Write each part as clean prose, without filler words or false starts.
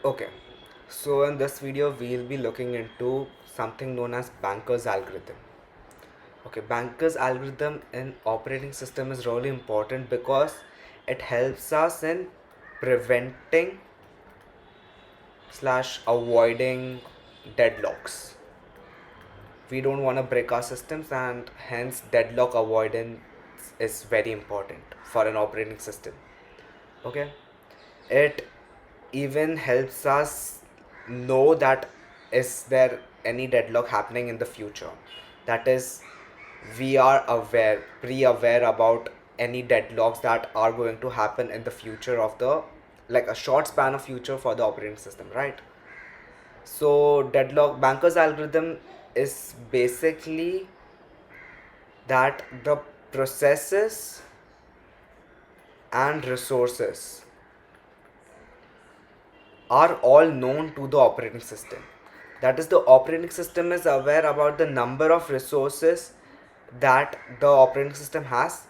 Okay, so in this video we'll be looking into something known as Banker's algorithm. Okay, Banker's algorithm in operating system is really important because it helps us in preventing slash avoiding deadlocks. We don't want to break our systems, and hence deadlock avoidance is very important for an operating system. Okay, it even helps us know that is there any deadlock happening in the future. That is, we are aware, pre-aware about any deadlocks that are going to happen in the future of the, like a short span of future for the operating system, right? So deadlock Banker's algorithm is basically that the processes and resources are all known to the operating system. That is, the operating system is aware about the number of resources that the operating system has,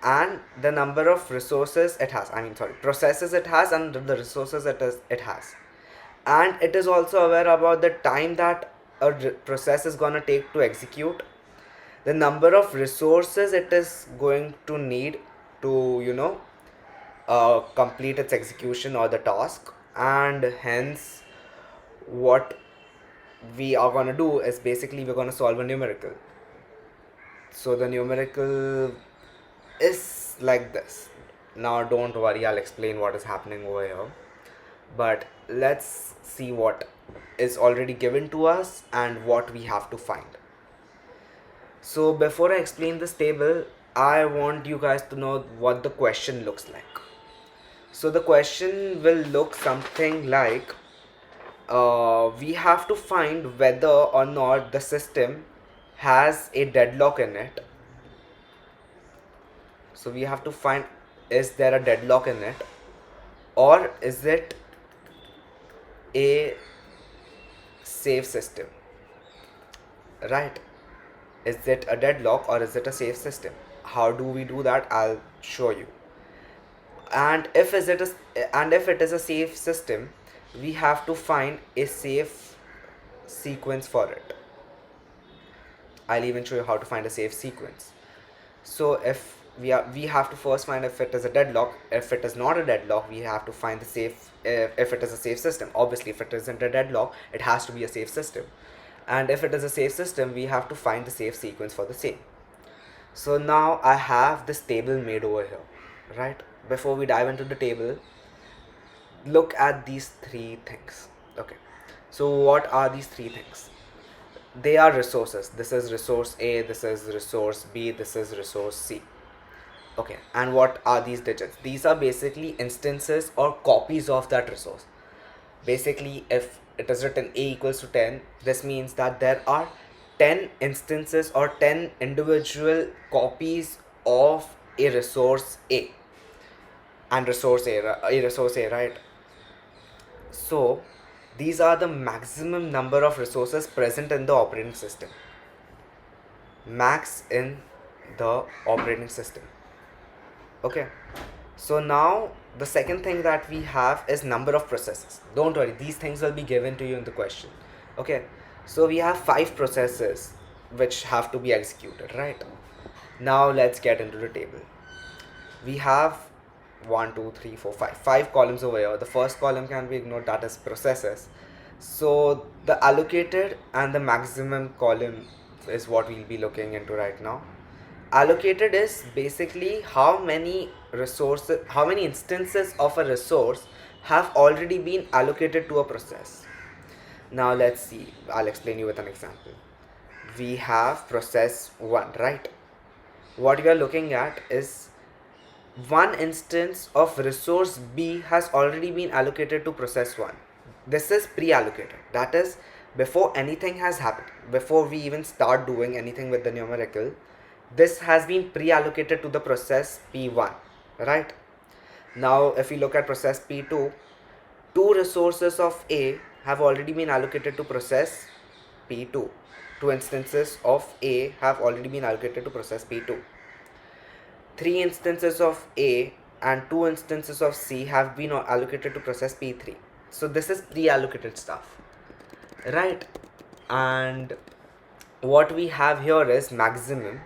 and the number of resources it has, processes it has, and the resources it has. And it is also aware about the time that a process is going to take to execute, the number of resources it is going to need to complete its execution or the task. And hence what we are going to do is basically we're going to solve a numerical. So the numerical is like this. Now don't worry, I'll explain what is happening over here, but let's see what is already given to us and what we have to find. So before I explain this table, I want you guys to know what the question looks like. So the question will look something like, we have to find whether or not the system has a deadlock in it. So we have to find, is there a deadlock in it, or is it a safe system, right? Is it a deadlock or is it a safe system? How do we do that? I'll show you. And if it is a safe system, we have to find a safe sequence for it. I'll even show you how to find a safe sequence. So if we have to first find if it is a deadlock. If it is not a deadlock, we have to find the safe, if it is a safe system. Obviously, if it isn't a deadlock, it has to be a safe system. And if it is a safe system, we have to find the safe sequence for the same. So now I have this table made over here, right? Before we dive into the table, look at these three things. Okay, so what are these three things? They are resources. This is resource A, this is resource B, this is resource C. Okay, and what are these digits? These are basically instances or copies of that resource. Basically, if it is written A equals to 10, this means that there are 10 instances or 10 individual copies of a resource A. And resource A, right? So these are the maximum number of resources present in the operating system. Max in the operating system. Okay, so now the second thing that we have is number of processes. Don't worry, these things will be given to you in the question. Okay, so we have 5 processes which have to be executed, right? Now let's get into the table. We have 5 columns over here. The first column can be ignored, that is processes. So the allocated and the maximum column is what we'll be looking into right now. Allocated is basically how many instances of a resource have already been allocated to a process. Now let's see, I'll explain you with an example. We have process 1, right? What we are looking at is one instance of resource B has already been allocated to process 1. This is pre-allocated. That is, before anything has happened, before we even start doing anything with the numerical, this has been pre-allocated to the process P1, right? Now if we look at process P2, two resources of A have already been allocated to process P2. Two instances of A have already been allocated to process P2. 3 instances of A and 2 instances of C have been allocated to process P3. So this is pre-allocated stuff, right? And what we have here is maximum.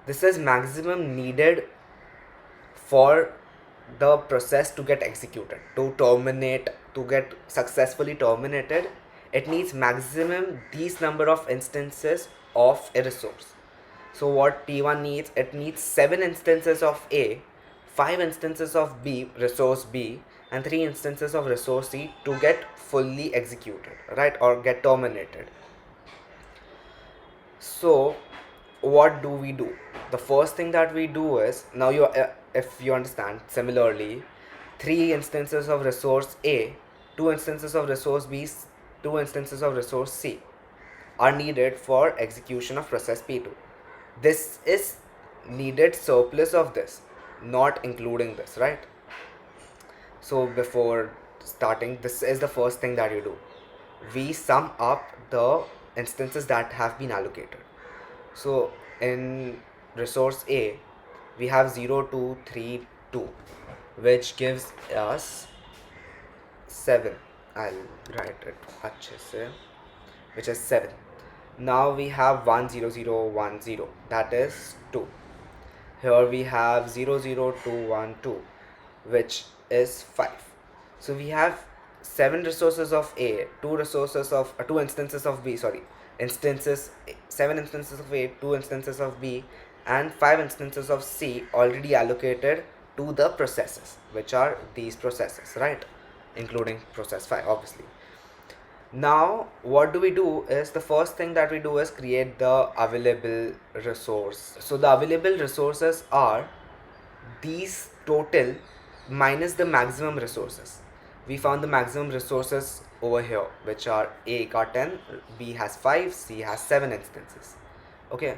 This is maximum needed for the process to get executed, to terminate, to get successfully terminated. It needs maximum these number of instances of a resource. So what T1 needs, it needs 7 instances of A, 5 instances of B, resource B, and 3 instances of resource C to get fully executed, right, or get terminated. So what do we do? The first thing that we do is, now you if you understand, similarly 3 instances of resource A, 2 instances of resource B, 2 instances of resource C are needed for execution of process P2. This is needed surplus of this, not including this, right? So before starting, this is the first thing that you do. We sum up the instances that have been allocated. So in resource A, we have 0, 2, 3, 2, which gives us 7. I'll write it अच्छे से, which is 7. Now we have 1, 0, 0, 1, 0, that is 2. Here we have 0, 0, 2, 1, 2, which is 5. So we have 7 resources of A, 2 resources of 2 instances of B, sorry, instances, 7 instances of A, 2 instances of B, and 5 instances of C already allocated to the processes, which are these processes, right, including process 5 obviously. Now what do we do is, the first thing that we do is create the available resource. So the available resources are these total minus the maximum resources. We found the maximum resources over here, which are A got 10, B has 5, C has 7 instances. Okay,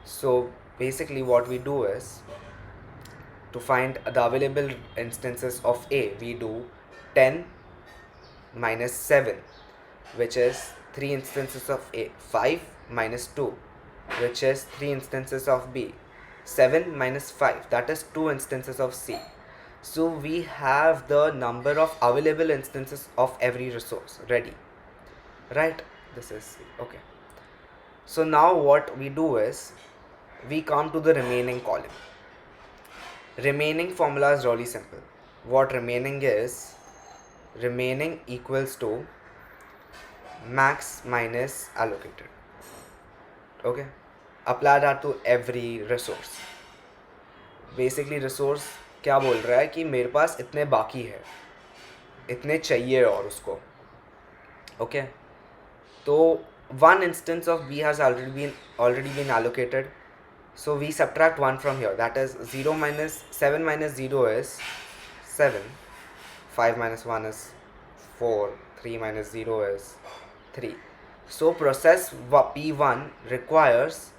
so basically what we do is, to find the available instances of A, we do 10 minus 7, which is 3 instances of A, 5 minus 2, which is 3 instances of B, 7 minus 5, that is 2 instances of C. So we have the number of available instances of every resource ready, right? This is C. Okay. So now what we do is, we come to the remaining column. Remaining formula is really simple. What remaining is, remaining equals to max minus allocated. Okay, apply that to every resource. Basically resource क्या बोल रहा है कि मेरे पास इतने बाकी है, इतने चाहिए और उसको. Okay, तो one instance of B has already been allocated, so we subtract 1 from here, that is 0 minus 7 minus 0 is 7, 5 minus 1 is 4, 3 minus 0 is 3. So process P1 requires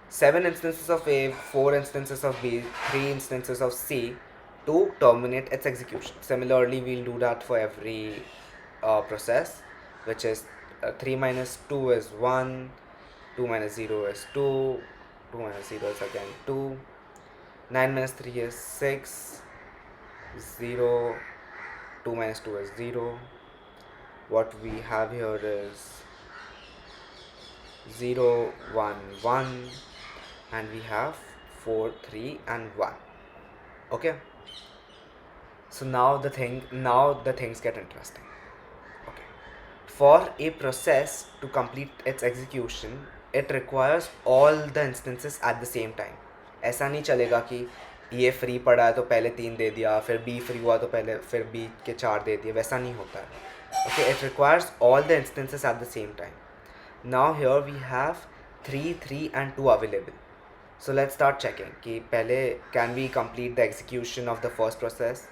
7 instances of A, 4 instances of B, 3 instances of C to terminate its execution. Similarly, we'll do that for every process, which is 3 minus 2 is 1, 2 minus 0 is 2, 2 minus 0 is again 2, 9 minus 3 is 6, 0, 2 minus 2 is 0. What we have here is 0, 1, 1, and we have 4, 3, and 1. Okay, so now the things get interesting. Okay, for a process to complete its execution, it requires all the instances at the same time. ऐसा नहीं चलेगा कि ये free पड़ा है तो पहले 3 दे दिया, फिर B फ्री हुआ तो पहले फिर B के 4 दे दिए, वैसा नहीं होता है. Okay, it requires all the instances at the same time. Now here we have 3, 3, and 2 available. So let's start checking कि पहले can we complete the execution of the first process.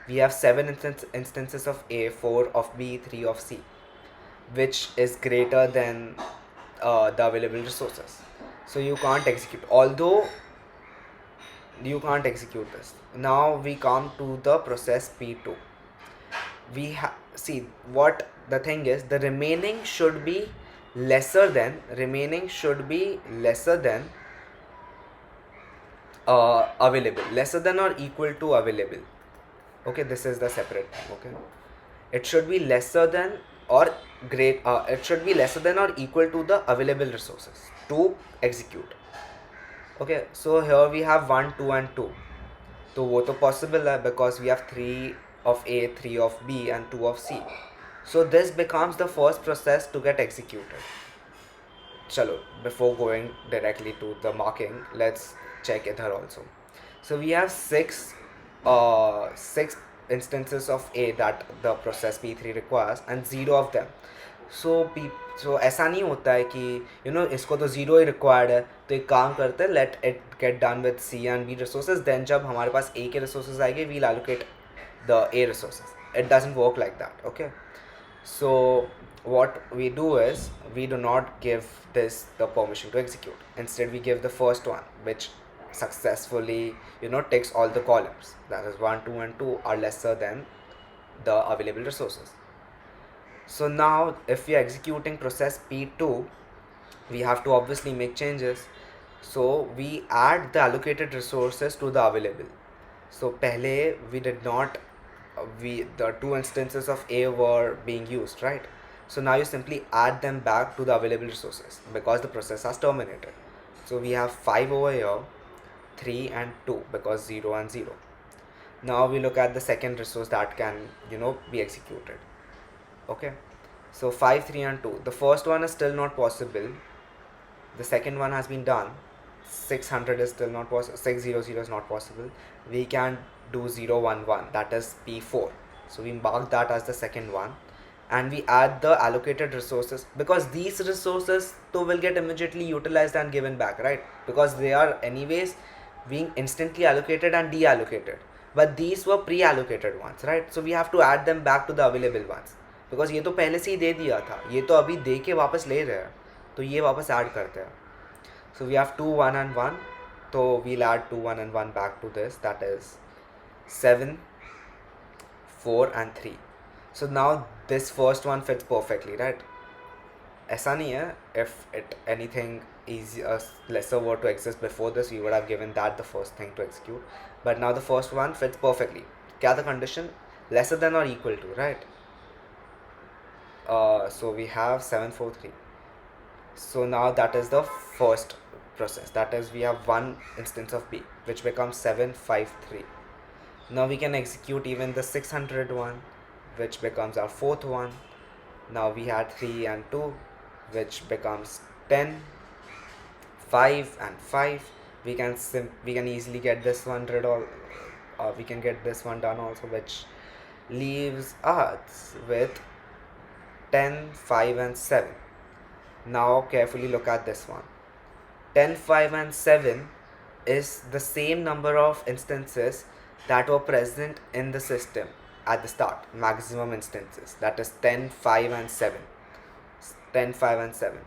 We have 7 instances of A, 4 of B, 3 of C, which is greater than the available resources. So you can't execute, although you can't execute this. Now we come to the process P2. We see what the thing is, the remaining should be lesser than available, lesser than or equal to available. Okay, this is the separate thing. Okay, it should be lesser than or it should be lesser than or equal to the available resources to execute. Okay, so here we have 1, 2 and 2. तो वो तो possible है because we have 3 of A, 3 of B and 2 of C. So this becomes the first process to get executed. Chalo, before going directly to the marking, let's check idhar also. So we have six instances of A that the process P3 requires and 0 of them. So ऐसा नहीं होता है कि इसको तो 0 ही required है, तो एक काम करते हैं, let it get done with C and B resources, then जब हमारे पास A के रिसोर्सेज आएंगे we'll allocate the A resources. It doesn't work like that. Okay, so what we do is we do not give this the permission to execute. Instead we give the first one, which successfully takes all the columns, that is 1, 2 and 2 are lesser than the available resources. So now if we are executing process P2, we have to obviously make changes. So we add the allocated resources to the available. So pehle we did not the 2 instances of A were being used, right? So now you simply add them back to the available resources because the process has terminated. So we have 5 over here, 3 and 2 because 0 and 0. Now we look at the second resource that can be executed. Okay, so 5, 3 and 2. The first one is still not possible. The second one has been done. 600 is still not possible. 600 is not possible. We can do 0, 1, 1, that is P4. So we mark that as the second one and we add the allocated resources, because these resources too will get immediately utilized and given back, right? Because they are anyways being instantly allocated and deallocated, but these were pre-allocated ones, right? So we have to add them back to the available ones, because ये तो पहले से ही दे दिया था, ये तो अभी दे के वापस ले रहे हैं, तो ये वापस ऐड करते हैं. So we have 2, 1 and 1, so we'll add 2, 1 and 1 back to this, that is 7, 4 and 3. So now this first one fits perfectly, right? ऐसा नहीं है, if it anything easy lesser were to exist before this, we would have given that the first thing to execute, but now the first one fits perfectly. क्या the condition? Lesser than or equal to, right? So we have 7, 4, 3. So now that is the first process, that is we have one instance of B which becomes 7, 5, 3. Now we can execute even the 600 one, which becomes our fourth one. Now we had 3 and 2, which becomes 10, 5 and 5. We can easily get this one rid of, we can get this one done also, which leaves us with 10, 5 and 7. Now carefully look at this one. 10, 5 and 7 is the same number of instances that were present in the system at the start, maximum instances, that is 10, 5 and 7. 10, 5 and 7.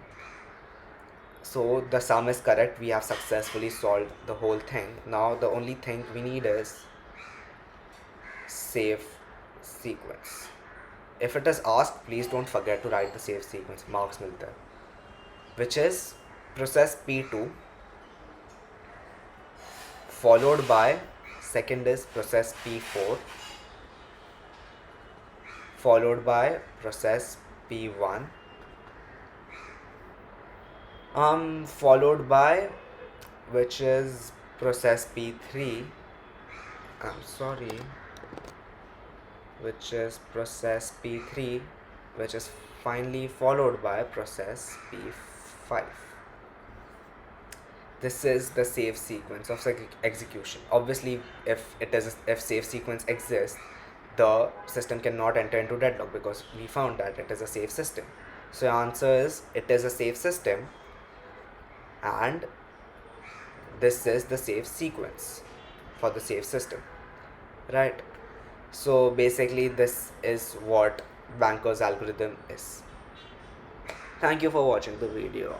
So the sum is correct, we have successfully solved the whole thing. Now the only thing we need is save sequence. If it is asked, please don't forget to write the save sequence, marks milte hai, which is process P2 followed by, second is process P4 followed by process P1 followed by, which is process P3, which is process P3, which is finally followed by process P5. This is the save sequence of execution. Obviously, if save sequence exists, the system cannot enter into deadlock because we found that it is a safe system. So the answer is it is a safe system, and this is the save sequence for the safe system, right? So basically this is what Banker's algorithm is. Thank you for watching the video.